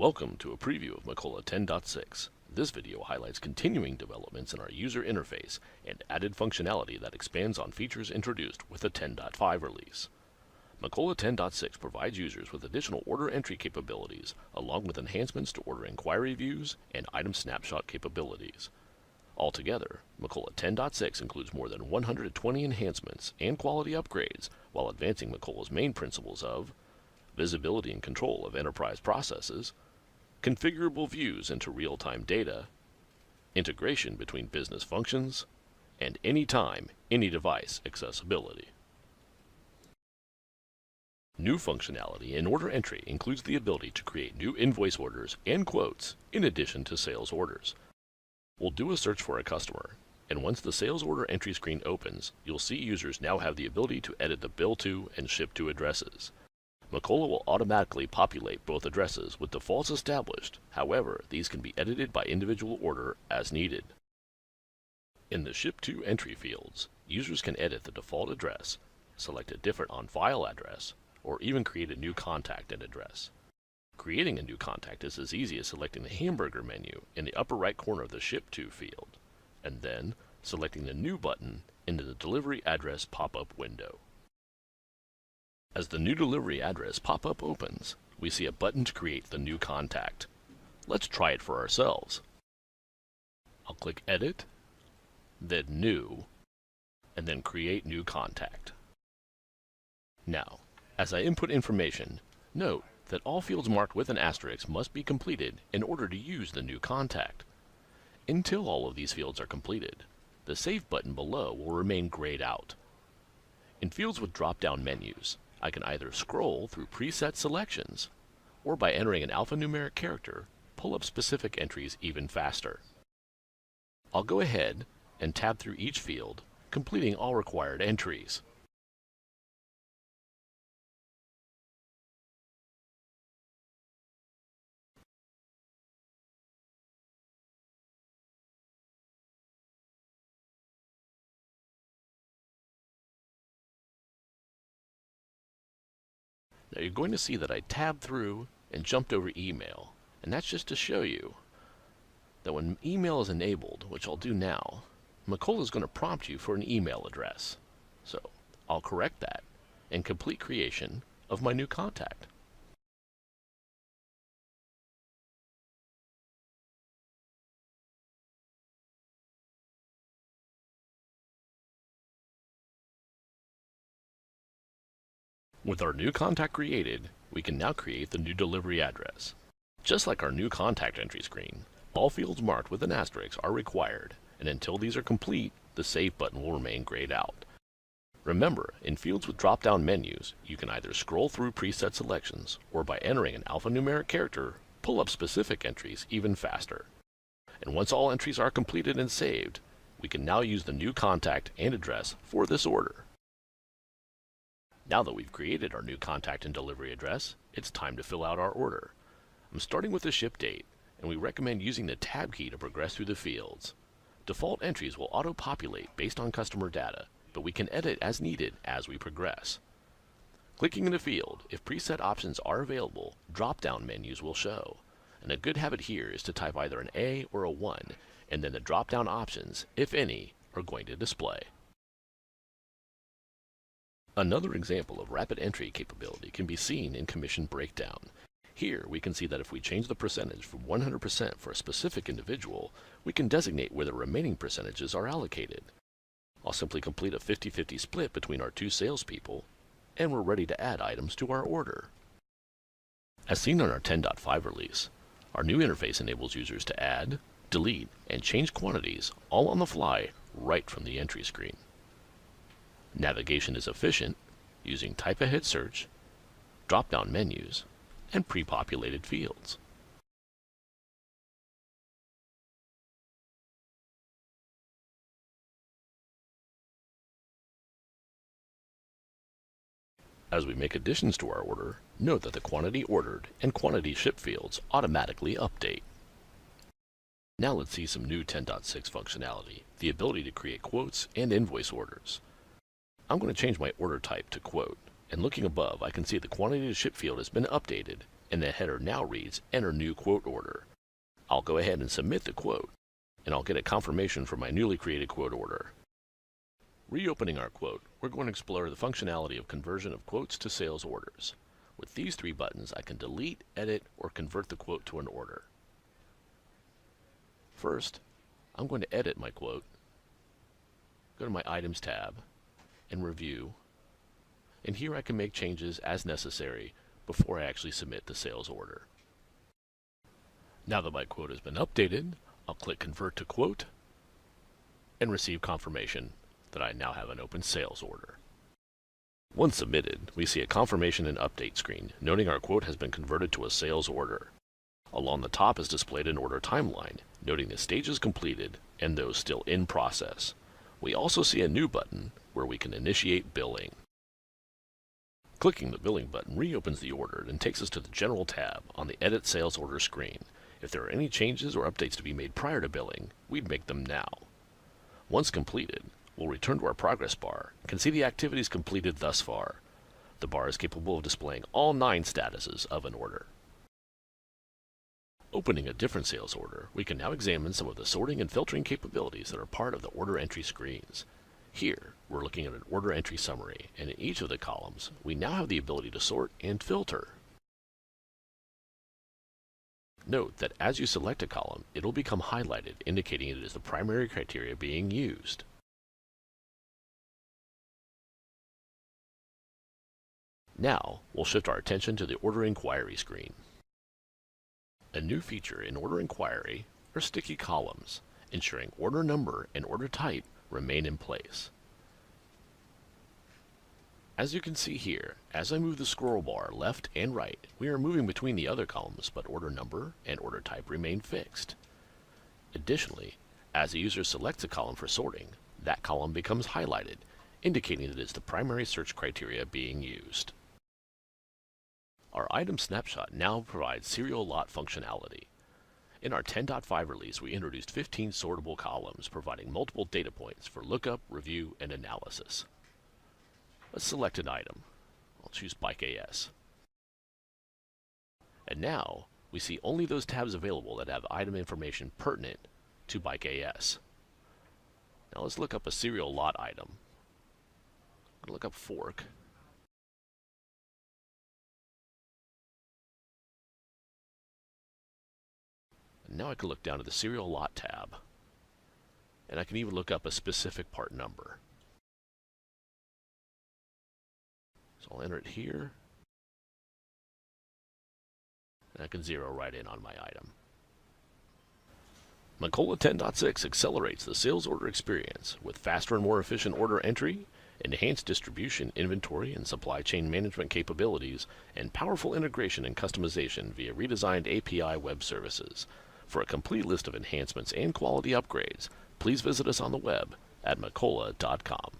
Welcome to a preview of Macola 10.6. This video highlights continuing developments in our user interface and added functionality that expands on features introduced with the 10.5 release. Macola 10.6 provides users with additional order entry capabilities, along with enhancements to order inquiry views and item snapshot capabilities. Altogether, Macola 10.6 includes more than 120 enhancements and quality upgrades while advancing Macola's main principles of visibility and control of enterprise processes, configurable views into real-time data, integration between business functions, and anytime, any device accessibility. New functionality in order entry includes the ability to create new invoice orders and quotes in addition to sales orders. We'll do a search for a customer, and once the sales order entry screen opens, you'll see users now have the ability to edit the bill to and ship to addresses. Macola will automatically populate both addresses with defaults established. However, these can be edited by individual order as needed. In the Ship To entry fields, users can edit the default address, select a different on-file address, or even create a new contact and address. Creating a new contact is as easy as selecting the hamburger menu in the upper right corner of the Ship To field, and then selecting the New button into the delivery address pop-up window. As the new delivery address pop-up opens, we see a button to create the new contact. Let's try it for ourselves. I'll click Edit, then New, and then Create New Contact. Now, as I input information, note that all fields marked with an asterisk must be completed in order to use the new contact. Until all of these fields are completed, the Save button below will remain grayed out. In fields with drop-down menus, I can either scroll through preset selections, or by entering an alphanumeric character, pull up specific entries even faster. I'll go ahead and tab through each field, completing all required entries. Now you're going to see that I tabbed through and jumped over email, and that's just to show you that when email is enabled, which I'll do now, Macola is going to prompt you for an email address. So I'll correct that and complete creation of my new contact. With our new contact created, we can now create the new delivery address. Just like our new contact entry screen, all fields marked with an asterisk are required, and until these are complete, the Save button will remain grayed out. Remember, in fields with drop-down menus, you can either scroll through preset selections, or by entering an alphanumeric character, pull up specific entries even faster. And once all entries are completed and saved, we can now use the new contact and address for this order. Now that we've created our new contact and delivery address, it's time to fill out our order. I'm starting with the ship date, and we recommend using the Tab key to progress through the fields. Default entries will auto-populate based on customer data, but we can edit as needed as we progress. Clicking in a field, if preset options are available, drop-down menus will show. And a good habit here is to type either an A or a 1, and then the drop-down options, if any, are going to display. Another example of rapid entry capability can be seen in commission breakdown. Here we can see that if we change the percentage from 100% for a specific individual, we can designate where the remaining percentages are allocated. I'll simply complete a 50-50 split between our two salespeople, and we're ready to add items to our order. As seen on our 10.5 release, our new interface enables users to add, delete, and change quantities all on the fly right from the entry screen. Navigation is efficient, using type-ahead search, drop-down menus, and pre-populated fields. As we make additions to our order, note that the quantity ordered and quantity shipped fields automatically update. Now let's see some new 10.6 functionality, the ability to create quotes and invoice orders. I'm going to change my order type to quote, and looking above I can see the quantity to ship field has been updated, and the header now reads Enter New Quote Order. I'll go ahead and submit the quote, and I'll get a confirmation for my newly created quote order. Reopening our quote, we're going to explore the functionality of conversion of quotes to sales orders. With these three buttons, I can delete, edit, or convert the quote to an order. First, I'm going to edit my quote, go to my Items tab, and Review, and here I can make changes as necessary before I actually submit the sales order. Now that my quote has been updated, I'll click Convert to Quote and receive confirmation that I now have an open sales order. Once submitted, we see a confirmation and update screen noting our quote has been converted to a sales order. Along the top is displayed an order timeline, noting the stages completed and those still in process. We also see a new button where we can initiate billing. Clicking the billing button reopens the order and takes us to the General tab on the Edit Sales Order screen. If there are any changes or updates to be made prior to billing, we'd make them now. Once completed, we'll return to our progress bar and can see the activities completed thus far. The bar is capable of displaying all 9 statuses of an order. Opening a different sales order, we can now examine some of the sorting and filtering capabilities that are part of the order entry screens. Here, we're looking at an order entry summary, and in each of the columns, we now have the ability to sort and filter. Note that as you select a column, it'll become highlighted, indicating it is the primary criteria being used. Now, we'll shift our attention to the Order Inquiry screen. A new feature in Order Inquiry are sticky columns, ensuring order number and order type remain in place. As you can see here, as I move the scroll bar left and right, we are moving between the other columns, but order number and order type remain fixed. Additionally, as the user selects a column for sorting, that column becomes highlighted, indicating that it is the primary search criteria being used. Our item snapshot now provides serial lot functionality. In our 10.5 release, we introduced 15 sortable columns, providing multiple data points for lookup, review, and analysis. Let's select an item. I'll choose Bike AS. And now, we see only those tabs available that have item information pertinent to Bike AS. Now let's look up a serial lot item. I'm going to look up fork. Now I can look down to the Serial Lot tab, and I can even look up a specific part number. So I'll enter it here, and I can zero right in on my item. Macola 10.6 accelerates the sales order experience with faster and more efficient order entry, enhanced distribution, inventory, and supply chain management capabilities, and powerful integration and customization via redesigned API web services. For a complete list of enhancements and quality upgrades, please visit us on the web at Macola.com.